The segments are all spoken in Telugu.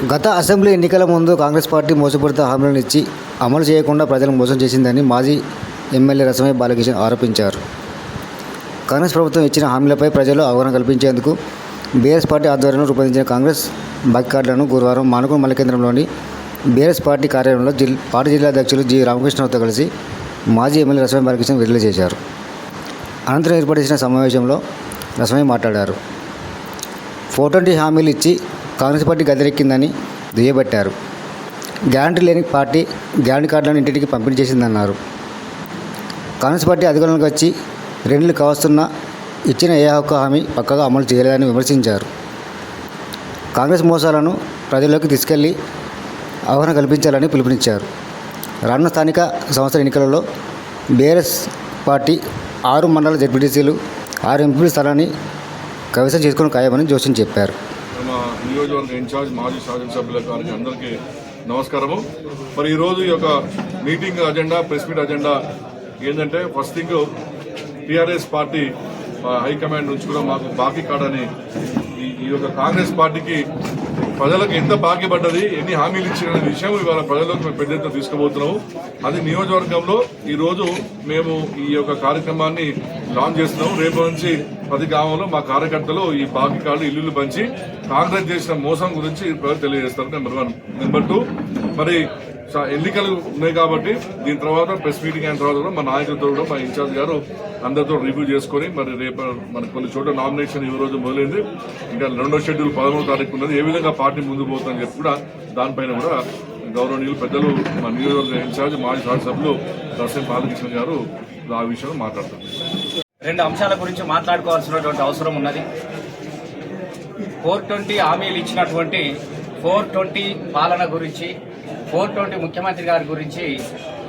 గత అసెంబ్లీ ఎన్నికల ముందు కాంగ్రెస్ పార్టీ మోసపూరిత హామీలను ఇచ్చి అమలు చేయకుండా ప్రజలను మోసం చేసిందని మాజీ ఎమ్మెల్యే రసమయ్య బాలకిషన్ ఆరోపించారు. కాంగ్రెస్ ప్రభుత్వం ఇచ్చిన హామీలపై ప్రజలు అవగాహన కల్పించేందుకు బీఆర్ఎస్ పార్టీ ఆధ్వర్యంలో రూపొందించిన కాంగ్రెస్ బాకీ కార్డులను గురువారం మానుకోట మండల కేంద్రంలోని బీఆర్ఎస్ పార్టీ కార్యాలయంలో పార్టీ జిల్లా అధ్యక్షులు జి రామకృష్ణరావుతో కలిసి మాజీ ఎమ్మెల్యే రసమయ్య బాలకిషన్ విడుదల చేశారు. అనంతరం ఏర్పాటు చేసిన సమావేశంలో రసమయ్య మాట్లాడారు. 420 హామీలు ఇచ్చి కాంగ్రెస్ పార్టీ గద్దెనెక్కిందని దుయ్యబట్టారు. గ్యారంటీ లేని పార్టీ గ్యారంటీ కార్డులను ఇంటింటికి పంపిణీ చేసిందన్నారు. కాంగ్రెస్ పార్టీ అధికారంలోకి వచ్చి 2 నెలలు కావస్తున్నా ఇచ్చిన ఏ ఒక్క హామీ పక్కగా అమలు చేయలేదని విమర్శించారు. కాంగ్రెస్ మోసాలను ప్రజల్లోకి తీసుకెళ్లి అవగాహన కల్పించాలని పిలుపునిచ్చారు. రానున్న స్థానిక సంస్థల ఎన్నికలలో బీఆర్ఎస్ పార్టీ 6 మండల జడ్పీటీసీలు 6 ఎంపీ స్థలాన్ని కైవసం చేసుకుని ఖాయమని జోషిని చెప్పారు. మా నియోజకవర్గ ఇన్ఛార్జ్ మాజీ శాసనసభ్యుల గారికి అందరికీ నమస్కారము. మరి ఈరోజు ఈ యొక్క meeting agenda, press meet agenda ఏంటంటే, first thing TRS party high command నుంచి కూడా మాకు బాకీ కార్డని ఈ యొక్క కాంగ్రెస్ పార్టీకి ప్రజలకు ఎంత బాకీ పడ్డది, ఎన్ని హామీలు ఇచ్చిన విషయం ఇవాళ ప్రజలకు మేము పెద్ద ఎత్తున తీసుకుపోతున్నాము. అది నియోజకవర్గంలో ఈరోజు మేము ఈ యొక్క కార్యక్రమాన్ని లాంచ్ చేస్తున్నాము. రేపు నుంచి ప్రతి గ్రామంలో మా కార్యకర్తలు ఈ బాకీ కార్డు ఇల్లు పంచి కాంగ్రెస్ చేసిన మోసం గురించి ప్రజలు తెలియజేస్తారు. నెంబర్ 1. నెంబర్ 2, మరి ఎన్నికలు ఉన్నాయి కాబట్టి దీని తర్వాత ప్రెస్ మీటింగ్ అయిన తర్వాత కూడా మా నాయకులతో కూడా మా ఇన్ఛార్జ్ గారు అందరితో రివ్యూ చేసుకుని మరి రేపు మనకు కొన్ని చోట్ల నామినేషన్ ఈ రోజు మొదలైంది. ఇంకా 2వ షెడ్యూల్ 13వ తారీఖు ఉన్నది. ఏ విధంగా పార్టీ ముందు పోతుందని చెప్పి కూడా దానిపైన కూడా గౌరవనీయులు పెద్దలు మా నియోజకవర్గ ఇన్ఛార్జ్ మాజీ శాసనసభ్యులు రసమయ్య బాలకిషన్ గారు ఆ విషయంలో మాట్లాడతారు. 2 అంశాల గురించి మాట్లాడుకోవాల్సినటువంటి అవసరం ఉన్నది. 420 హామీలు ఇచ్చినటువంటి 420 పాలన గురించి, 420 ముఖ్యమంత్రి గారి గురించి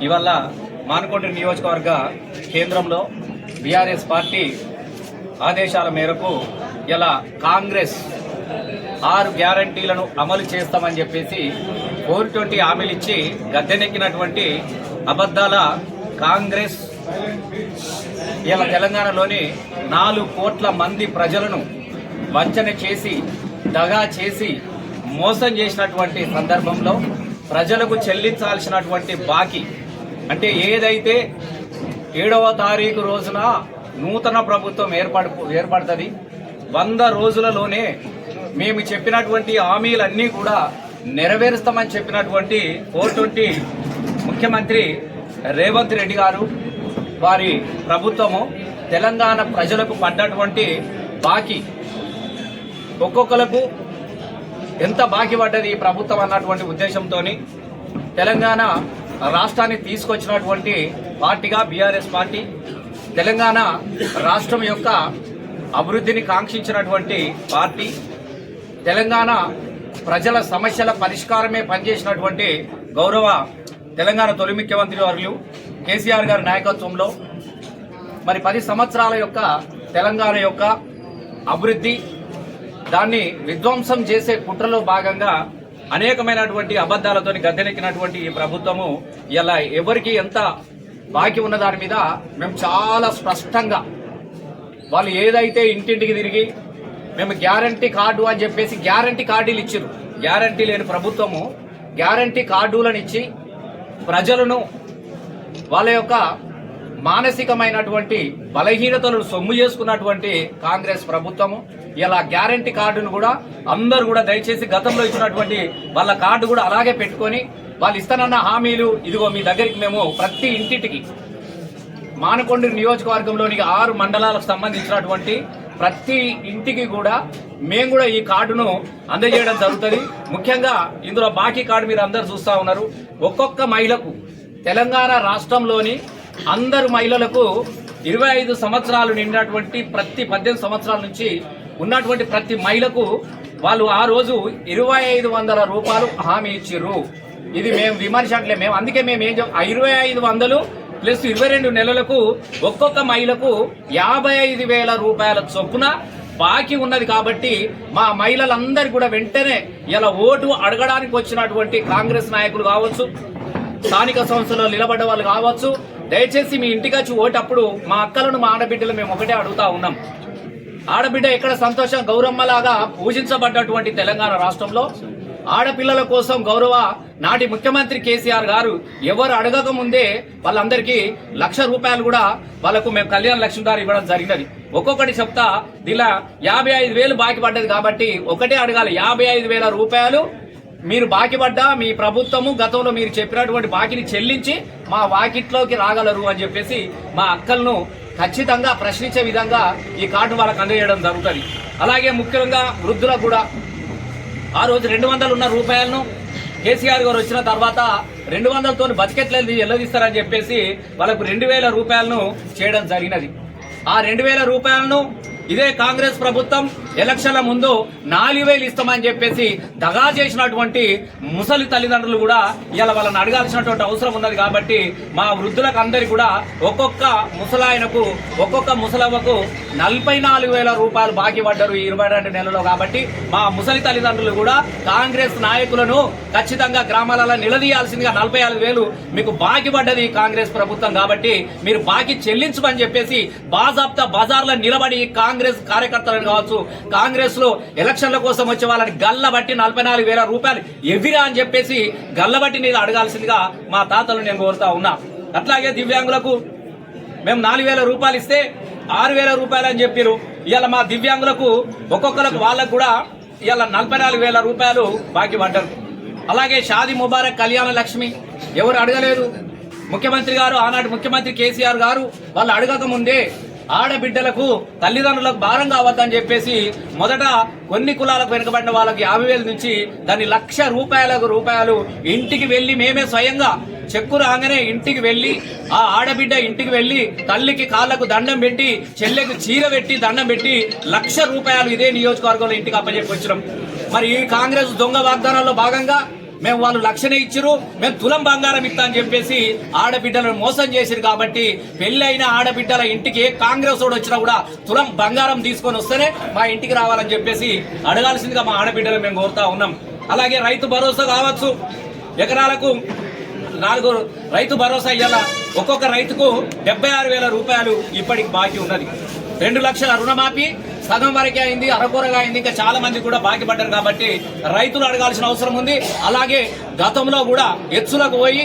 ఇవాళ మానుకోట నియోజకవర్గ కేంద్రంలో బీఆర్ఎస్ పార్టీ ఆదేశాల మేరకు ఇలా కాంగ్రెస్ 6 గ్యారంటీలను అమలు చేస్తామని చెప్పేసి 420 హామీలు ఇచ్చి గద్దెనెక్కినటువంటి అబద్దాల కాంగ్రెస్ ఇలా తెలంగాణలోని 4 కోట్ల మంది ప్రజలను వంచన చేసి, దగా చేసి, మోసం చేసినటువంటి సందర్భంలో ప్రజలకు చెల్లించాల్సినటువంటి బాకీ అంటే ఏదైతే 7వ తారీఖు రోజున నూతన ప్రభుత్వం ఏర్పడుతుంది, 100 రోజులలోనే మేము చెప్పినటువంటి హామీలన్నీ కూడా నెరవేరుస్తామని చెప్పినటువంటి 420 ముఖ్యమంత్రి రేవంత్ రెడ్డి గారు వారి ప్రభుత్వము తెలంగాణ ప్రజలకు పడ్డటువంటి బాకీ, ఒక్కొక్కలకు ఎంత బాకీ పడ్డది ఈ ప్రభుత్వం అన్నటువంటి ఉద్దేశంతో తెలంగాణ రాష్ట్రాన్ని తీసుకొచ్చినటువంటి పార్టీగా బీఆర్ఎస్ పార్టీ, తెలంగాణ రాష్ట్రం యొక్క అభివృద్ధిని కాంక్షించినటువంటి పార్టీ, తెలంగాణ ప్రజల సమస్యల పరిష్కారమే పనిచేసినటువంటి గౌరవ తెలంగాణ తొలి ముఖ్యమంత్రి వర్యులు కేసీఆర్ గారి నాయకత్వంలో మరి 10 సంవత్సరాల యొక్క తెలంగాణ యొక్క అభివృద్ధి దాన్ని విధ్వంసం చేసే కుట్రలో భాగంగా అనేకమైనటువంటి అబద్దాలతో గద్దెనెక్కినటువంటి ఈ ప్రభుత్వము ఇలా ఎవరికి ఎంత బాకీ ఉన్న దాని మీద మేము చాలా స్పష్టంగా వాళ్ళు ఏదైతే ఇంటింటికి తిరిగి మేము గ్యారంటీ కార్డు అని చెప్పేసి గ్యారంటీ కార్డులు ఇచ్చారు. గ్యారంటీ లేని ప్రభుత్వము గ్యారంటీ కార్డులను ఇచ్చి ప్రజలను వాళ్ళ యొక్క మానసికమైనటువంటి బలహీనతలను సొమ్ము చేసుకున్నటువంటి కాంగ్రెస్ ప్రభుత్వము ఇలా గ్యారంటీ కార్డును కూడా అందరూ కూడా దయచేసి గతంలో ఇచ్చినటువంటి వాళ్ళ కార్డు కూడా అలాగే పెట్టుకొని వాళ్ళు ఇస్తానన్న హామీలు ఇదిగో మీ దగ్గరికి మేము ప్రతి ఇంటికి మానకొండ నియోజకవర్గంలోని 6 మండలాలకు సంబంధించినటువంటి ప్రతి ఇంటికి కూడా మేము కూడా ఈ కార్డును అందజేయడం జరుగుతుంది. ముఖ్యంగా ఇందులో బాకీ కార్డు మీరు అందరు చూస్తా ఉన్నారు. ఒక్కొక్క మహిళకు తెలంగాణ రాష్ట్రంలోని అందరు మహిళలకు 25 సంవత్సరాలు నిండినటువంటి ప్రతి 18 సంవత్సరాల నుంచి ఉన్నటువంటి ప్రతి మహిళకు వాళ్ళు ఆ రోజు 2500 రూపాయలు హామీ ఇచ్చిర్రు. ఇది మేము విమర్శట్లే, మేము అందుకే మేము ఏం 2500 ప్లస్ 22 నెలలకు ఒక్కొక్క మహిళకు 55,000 రూపాయల చొప్పున బాకీ ఉన్నది. కాబట్టి మా మహిళలందరూ కూడా వెంటనే ఇలా ఓటు అడగడానికి వచ్చినటువంటి కాంగ్రెస్ నాయకులు కావచ్చు, స్థానిక సంస్థలో నిలబడ్డ వాళ్ళు కావచ్చు, దయచేసి మీ ఇంటికి వచ్చి ఓటప్పుడు మా అక్కలను మా ఆడబిడ్డలు మేము ఒకటే అడుగుతా ఉన్నాం. ఆడబిడ్డ ఎక్కడ సంతోషం గౌరమ్మలాగా పూజించబడ్డటువంటి తెలంగాణ రాష్ట్రంలో ఆడపిల్లల కోసం గౌరవ నాటి ముఖ్యమంత్రి కేసీఆర్ గారు ఎవరు అడగక ముందే వాళ్ళందరికీ ₹1,00,000 కూడా వాళ్ళకు మేము కళ్యాణ లక్ష్మి ద్వారా ఇవ్వడం జరిగినది. ఒక్కొక్కటి చెప్తా, దీనిలో 55,000 బాకీ పడ్డది కాబట్టి ఒకటే అడగాలి, 55,000 రూపాయలు మీరు బాకీ పడ్డా మీ ప్రభుత్వము గతంలో మీరు చెప్పినటువంటి బాకీని చెల్లించి మా వాకిట్లోకి రాగలరు అని చెప్పేసి మా అక్కలను ఖచ్చితంగా ప్రశ్నించే విధంగా ఈ కార్డు వాళ్ళకు అందజేయడం జరుగుతుంది. అలాగే ముఖ్యంగా వృద్ధులకు కూడా ఆ రోజు 200 ఉన్న రూపాయలను కేసీఆర్ గారు వచ్చిన తర్వాత 200తో బతికెట్లేదు ఎల్లదీస్తారని చెప్పేసి వాళ్ళకు 2,000 రూపాయలను చేయడం జరిగినది. ఆ 2,000 రూపాయలను ఇదే కాంగ్రెస్ ప్రభుత్వం ఎలక్షన్ల ముందు 4,000 ఇస్తామని చెప్పేసి దగా చేసినటువంటి ముసలి తల్లిదండ్రులు కూడా ఇలా వాళ్ళని అడగాల్సినటువంటి అవసరం ఉన్నది. కాబట్టి మా వృద్ధులకు అందరికీ కూడా ఒక్కొక్క ముసలాయనకు ఒక్కొక్క ముసలవ్వకు 44,000 రూపాయలు బాకీ పడ్డారు ఈ 22 నెలల్లో. కాబట్టి మా ముసలి తల్లిదండ్రులు కూడా కాంగ్రెస్ నాయకులను ఖచ్చితంగా గ్రామాలలో నిలదీయాల్సిందిగా 44,000 మీకు బాకీ పడ్డది కాంగ్రెస్ ప్రభుత్వం. కాబట్టి మీరు బాకీ చెల్లించమని చెప్పేసి బాజాబ్తా బజార్లో నిలబడి కాంగ్రెస్ కార్యకర్తలను కావచ్చు, కాంగ్రెస్ లో ఎలక్షన్ల కోసం వచ్చే వాళ్ళని గల్లబట్టి 44,000 రూపాయలు ఎవిరా అని చెప్పేసి గల్లబట్టి నేను అడగాల్సిందిగా మా తాతలు నేను కోరుతా ఉన్నా. అట్లాగే దివ్యాంగులకు మేము 4,000 రూపాయలు ఇస్తే 6,000 రూపాయలు అని చెప్పారు. ఇవాళ మా దివ్యాంగులకు ఒక్కొక్కరికి వాళ్ళకు కూడా ఇవాళ 44,000 రూపాయలు బాకీ పడ్డారు. అలాగే షాదీ ముబారక్ కళ్యాణ లక్ష్మి ఎవరు అడగలేదు. ముఖ్యమంత్రి గారు ఆనాటి ముఖ్యమంత్రి కేసీఆర్ గారు వాళ్ళు అడగక ముందే ఆడబిడ్డలకు తల్లిదండ్రులకు భారం కావద్దని చెప్పేసి మొదట కొన్ని కులాలకు వెనుకబడిన వాళ్ళకి 50,000 నుంచి దాన్ని ₹1,00,000 ఇంటికి వెళ్లి మేమే స్వయంగా చెక్కు రాగానే ఇంటికి వెళ్లి ఆ ఆడబిడ్డ ఇంటికి వెళ్లి తల్లికి కాళ్లకు దండం పెట్టి చెల్లెకు చీర పెట్టి దండం పెట్టి ₹1,00,000 ఇదే నియోజకవర్గంలో ఇంటికి అప్పచెప్పి వచ్చినాం. మరి ఈ కాంగ్రెస్ దొంగ వాగ్దానాల్లో భాగంగా మేము వాళ్ళు 1,00,000 ఇచ్చిరు, మేము తులం బంగారం ఇస్తా అని చెప్పేసి ఆడబిడ్డలను మోసం చేసిరు. కాబట్టి పెళ్ళైన ఆడబిడ్డల ఇంటికి కాంగ్రెస్ వాడు వచ్చినా కూడా తులం బంగారం తీసుకొని వస్తేనే మా ఇంటికి రావాలని చెప్పేసి అడగాల్సిందిగా మా ఆడబిడ్డలు మేము కోరుతా ఉన్నాం. అలాగే రైతు భరోసా కావచ్చు, ఎకరాలకు 4 రైతు భరోసా ఇయ్యాల ఒక్కొక్క రైతుకు 76,000 రూపాయలు ఇప్పటికి బాకీ ఉన్నది. 2 లక్షల రుణమాఫీ సగం వరకే అయింది, అరకొరగా అయింది, ఇంకా చాలా మంది కూడా బాకీ పడ్డారు. కాబట్టి రైతులు అడగాల్సిన అవసరం ఉంది. అలాగే గతంలో కూడా ఎత్తులకు పోయి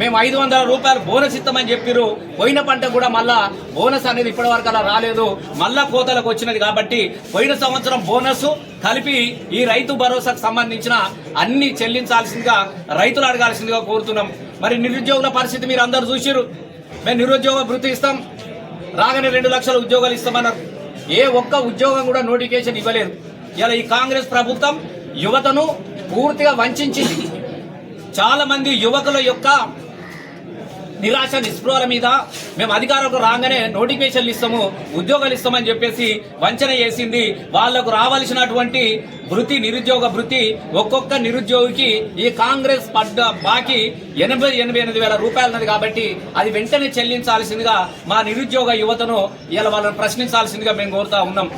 మేము 500 రూపాయలు బోనస్ ఇస్తామని చెప్పారు. పోయిన పంట కూడా మళ్ళా బోనస్ అనేది ఇప్పటి వరకు అలా రాలేదు, మళ్ళా కోతలకు వచ్చినది. కాబట్టి పోయిన సంవత్సరం బోనస్ కలిపి ఈ రైతు భరోసాకు సంబంధించిన అన్ని చెల్లించాల్సిందిగా రైతులు అడగాల్సిందిగా కోరుతున్నాం. మరి నిరుద్యోగుల పరిస్థితి మీరు అందరు చూసిరు. మేము నిరుద్యోగ భృతి ఇస్తాం, రాగానే 2 లక్షల ఉద్యోగాలు ఇస్తామన్నారు. ఏ ఒక్క ఉద్యోగం కూడా నోటిఫికేషన్ ఇవ్వలేదు. ఇలా ఈ కాంగ్రెస్ ప్రభుత్వం యువతను పూర్తిగా వంచింది. చాలా మంది యువకుల యొక్క నిరాశ నిస్పృహల మీద మేము అధికారంలో రాగానే నోటిఫికేషన్లు ఇస్తాము, ఉద్యోగాలు ఇస్తామని చెప్పేసి వంచన చేసింది. వాళ్లకు రావాల్సినటువంటి భృతి, నిరుద్యోగ భృతి ఒక్కొక్క నిరుద్యోగికి ఈ కాంగ్రెస్ పడ్డ బాకీ 88,000 రూపాయలు ఉన్నది. కాబట్టి అది వెంటనే చెల్లించాల్సిందిగా మా నిరుద్యోగ యువతను ఇలా వాళ్ళని ప్రశ్నించాల్సిందిగా మేము కోరుతా ఉన్నాం.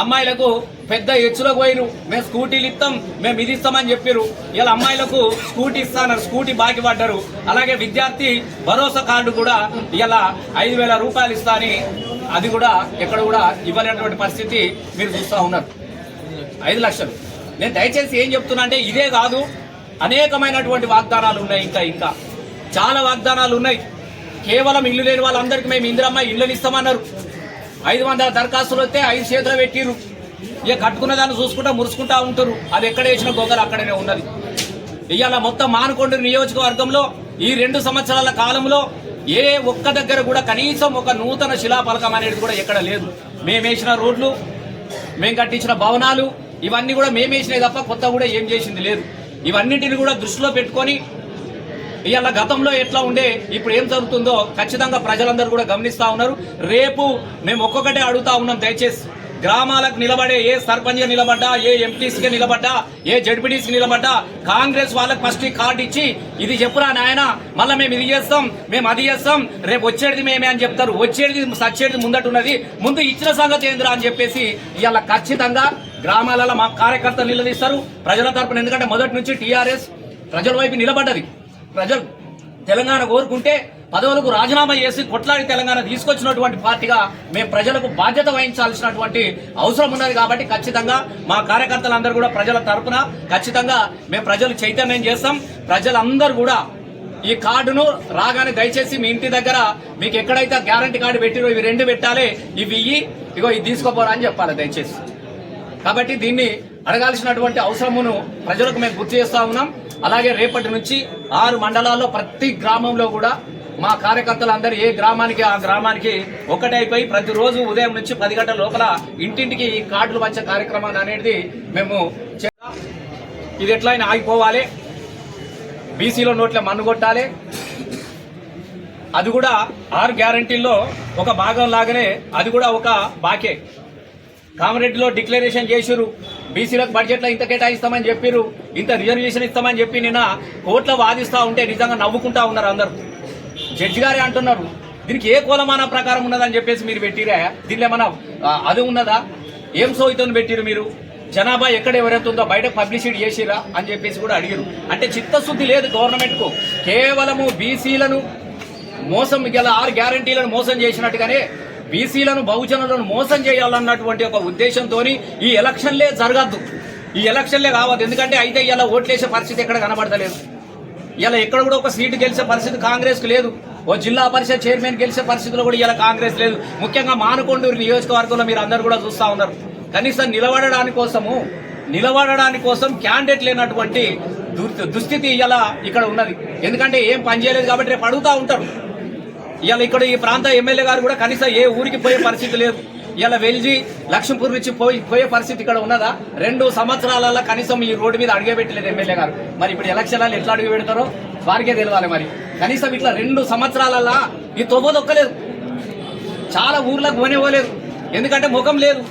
అమ్మాయిలకు పెద్ద హెచ్చులకు పోయిరు, మేము స్కూటీలు ఇస్తాం, మేము ఇది ఇస్తామని చెప్పారు. ఇలా అమ్మాయిలకు స్కూటీ ఇస్తానన్నారు, స్కూటీ బాకీ పడ్డారు. అలాగే విద్యార్థి భరోసా కార్డు కూడా ఇలా 5,000 రూపాయలు ఇస్తా అని అది కూడా ఎక్కడ కూడా ఇవ్వలేనటువంటి పరిస్థితి మీరు చూస్తూ ఉన్నారు. 5 లక్షలు. నేను దయచేసి ఏం చెప్తున్నా అంటే ఇదే కాదు, అనేకమైనటువంటి వాగ్దానాలు ఉన్నాయి. ఇంకా చాలా వాగ్దానాలు ఉన్నాయి. కేవలం ఇల్లు లేని వాళ్ళందరికీ మేము ఇందిరమ్మ ఇళ్ళని ఇస్తామన్నారు. 500 దరఖాస్తులు వస్తే 5 చేతులు పెట్టిరు. ఇక కట్టుకున్న దాన్ని చూసుకుంటా మురుసుకుంటా ఉంటారు. అది ఎక్కడ వేసిన గొంగలు అక్కడనే ఉన్నది. ఇవాళ మొత్తం మానకొండ నియోజకవర్గంలో ఈ 2 సంవత్సరాల కాలంలో ఏ ఒక్క దగ్గర కూడా కనీసం ఒక నూతన శిలాఫలకం అనేది కూడా ఎక్కడ లేదు. మేమేసిన రోడ్లు, మేము కట్టించిన భవనాలు ఇవన్నీ కూడా మేమేసినాయి తప్ప కొత్త కూడా ఏం చేసింది లేదు. ఇవన్నింటిని కూడా దృష్టిలో పెట్టుకొని ఇవాళ గతంలో ఎట్లా ఉండే ఇప్పుడు ఏం జరుగుతుందో ఖచ్చితంగా ప్రజలందరూ కూడా గమనిస్తా ఉన్నారు. రేపు మేము ఒక్కొక్కటే అడుగుతా ఉన్నాం, దయచేసి గ్రామాలకు నిలబడే ఏ సర్పంచ్ నిలబడ్డా, ఏ ఎంపీసీగా నిలబడ్డా, ఏ జడ్పీటీసీకి నిలబడ్డా కాంగ్రెస్ వాళ్ళకి ఫస్ట్ కార్డు ఇచ్చి ఇది చెప్పురా నాయన, మళ్ళీ మేము ఇది చేస్తాం, మేము అది చేస్తాం, రేపు వచ్చేది మేమే అని చెప్తారు. వచ్చేది సచ్చేది ముందటున్నది, ముందు ఇచ్చిన సంగతి ఏందిరా అని చెప్పేసి ఇవాళ ఖచ్చితంగా గ్రామాలలో మా కార్యకర్తలు నిలదీస్తారు ప్రజల తరపున. ఎందుకంటే మొదటి నుంచి టీఆర్ఎస్ ప్రజల వైపు నిలబడ్డది. ప్రజలు తెలంగాణ కోరుకుంటే పదవులకు రాజీనామా చేసి కొట్లాడి తెలంగాణ తీసుకొచ్చినటువంటి పార్టీగా మేము ప్రజలకు బాధ్యత వహించాల్సినటువంటి అవసరం ఉన్నది. కాబట్టి ఖచ్చితంగా మా కార్యకర్తలందరూ కూడా ప్రజల తరపున ఖచ్చితంగా మేము ప్రజలు చైతన్యం చేస్తాం. ప్రజలందరూ కూడా ఈ కార్డును రాగానే దయచేసి మీ ఇంటి దగ్గర మీకు ఎక్కడైతే గ్యారంటీ కార్డు పెట్టిరో ఇవి 2 పెట్టాలి, ఇవి ఇగో ఇది తీసుకోపోరా అని చెప్పాలి దయచేసి. కాబట్టి దీన్ని అడగాల్సినటువంటి అవసరమును ప్రజలకు మేము గుర్తు చేస్తా ఉన్నాం. అలాగే రేపటి నుంచి 6 మండలాల్లో ప్రతి గ్రామంలో కూడా మా కార్యకర్తలందరూ ఏ గ్రామానికి ఆ గ్రామానికి ఒకటైపోయి ప్రతిరోజు ఉదయం నుంచి 10 గంటల లోపల ఇంటింటికి ఈ కార్డులు పంచే కార్యక్రమాన్ని అనేది మేము చేద్దాం. ఇది ఎట్లయినా ఆగిపోవాలి. బీసీలో నోట్ల మన్ను కొట్టాలి. అది కూడా 6 గ్యారంటీల్లో ఒక భాగం లాగానే అది కూడా ఒక బాకే. కామారెడ్డిలో డిక్లరేషన్ చేసిరు, బీసీలకు బడ్జెట్లో ఇంత కేటాయిస్తామని చెప్పిరు, ఇంత రిజర్వేషన్ ఇస్తామని చెప్పి నిన్న కోర్టులో వాదిస్తూ ఉంటే నిజంగా నవ్వుకుంటా ఉన్నారు అందరూ. జడ్జి గారే అంటున్నారు దీనికి ఏ కులమాన ప్రకారం ఉన్నదని చెప్పేసి మీరు పెట్టిరా, దీనిలో ఏమన్నా అది ఉన్నదా, ఏం సోయితో పెట్టిరు మీరు, జనాభా ఎక్కడ ఎవరైతే ఉందో బయట పబ్లిసిటీ చేసిరా అని చెప్పేసి కూడా అడిగారు. అంటే చిత్తశుద్ధి లేదు గవర్నమెంట్కు. కేవలము బీసీలను మోసం, ఇలా 6 గ్యారంటీలను మోసం చేసినట్టుగానే బీసీలను బహుజనులను మోసం చేయాలన్నటువంటి ఒక ఉద్దేశంతో ఈ ఎలక్షన్లే జరగద్దు, ఈ ఎలక్షన్లే కావద్దు. ఎందుకంటే అయితే ఇలా ఓట్లేసే పరిస్థితి ఎక్కడ కనబడతలేదు. ఇలా ఎక్కడ కూడా ఒక సీటు గెలిచే పరిస్థితి కాంగ్రెస్కు లేదు. ఓ జిల్లా పరిషత్ చైర్మన్ గెలిచే పరిస్థితిలో కూడా ఇలా కాంగ్రెస్ లేదు. ముఖ్యంగా మానకొండూరు నియోజకవర్గంలో మీరు అందరూ కూడా చూస్తూ ఉన్నారు. కనీసం నిలబడడానికి కోసం క్యాండిడేట్ లేనటువంటి దుస్థితి ఇలా ఇక్కడ ఉన్నది. ఎందుకంటే ఏం పని చేయలేదు కాబట్టి రేపు అడుగుతూ ఉంటారు. ఇలా ఇక్కడ ఈ ప్రాంత ఎమ్మెల్యే గారు కూడా కనీసం ఏ ఊరికి పోయే పరిస్థితి లేదు. ఇలా వెల్జీ లక్ష్మీపూర్ నుంచి పోయే పరిస్థితి ఇక్కడ ఉన్నదా? 2 సంవత్సరాలలో కనీసం ఈ రోడ్డు మీద అడిగబెట్టలేదు ఎమ్మెల్యే గారు. మరి ఇప్పుడు ఎలక్షన్లలో ఎట్లా అడుగు పెడతారో వారికే తెలియాలి. మరి కనీసం ఇట్లా 2 సంవత్సరాలలో ఈ తొవ్వదొక్కలేదు. చాలా ఊర్లకు పోనేవ్వలేదు. ఎందుకంటే ముఖం లేదు,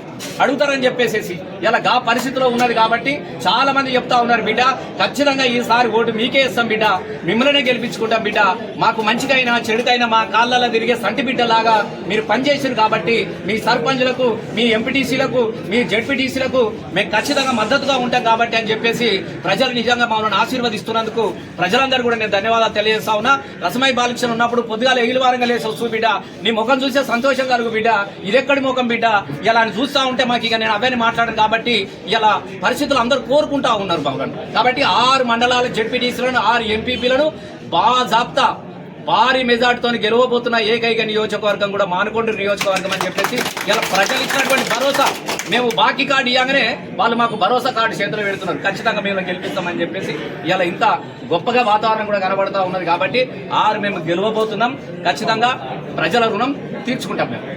అడుగుతారని చెప్పేసి ఇలా గా పరిస్థితిలో ఉన్నది. కాబట్టి చాలా మంది చెప్తా ఉన్నారు, బిడ్డ ఖచ్చితంగా ఈసారి ఓటు మీకే ఇస్తాం బిడ్డ, మిమ్మల్నే గెలిపించుకుంటాం బిడ్డ, మాకు మంచికైనా చెడుకైనా మా కాళ్ళలో తిరిగే సంటి బిడ్డలాగా మీరు పనిచేసారు కాబట్టి మీ సర్పంచ్లకు, మీ ఎంపీటీసీలకు, మీ జెడ్పీటీసీలకు మేము ఖచ్చితంగా మద్దతుగా ఉంటాం కాబట్టి అని చెప్పేసి ప్రజలు నిజంగా మమ్మల్ని ఆశీర్వదిస్తున్నందుకు ప్రజలందరూ కూడా నేను ధన్యవాదాలు తెలియజేస్తా ఉన్నా. రసమై బాలకృష్ణ ఉన్నప్పుడు పొద్దుగాల ఎగిలివారంగా లేసి వస్తూ బిడ్డ, నీ ముఖం చూసే సంతోషం కలుగు బిడ్డ, ఇదెక్కడి ముఖం బిడ్డ, ఇలా చూస్తా ఉంటే మాకు ఇక నేను అవన్నీ మాట్లాడను కాబట్టి ఇలా పరిస్థితులు అందరూ కోరుకుంటా ఉన్నారు బాబు. కాబట్టి 6 మండలాల జెడ్పీటీసీలను 6 ఎంపీపీలను బాజాప్తా భారీ మెజార్టీతో గెలవబోతున్న ఏకైక నియోజకవర్గం కూడా మానకొండూరు నియోజకవర్గం అని చెప్పేసి ఇలా ప్రజలు ఇచ్చినటువంటి భరోసా, మేము బాకీ కార్డు ఇవ్వగానే వాళ్ళు మాకు భరోసా కార్డు చేతిలో పెడుతున్నారు, ఖచ్చితంగా మేము గెలిపిస్తామని చెప్పేసి ఇలా ఇంత గొప్పగా వాతావరణం కూడా కనబడతా ఉన్నది. కాబట్టి 6 మేము గెలవబోతున్నాం. ఖచ్చితంగా ప్రజల రుణం తీర్చుకుంటాం మేము.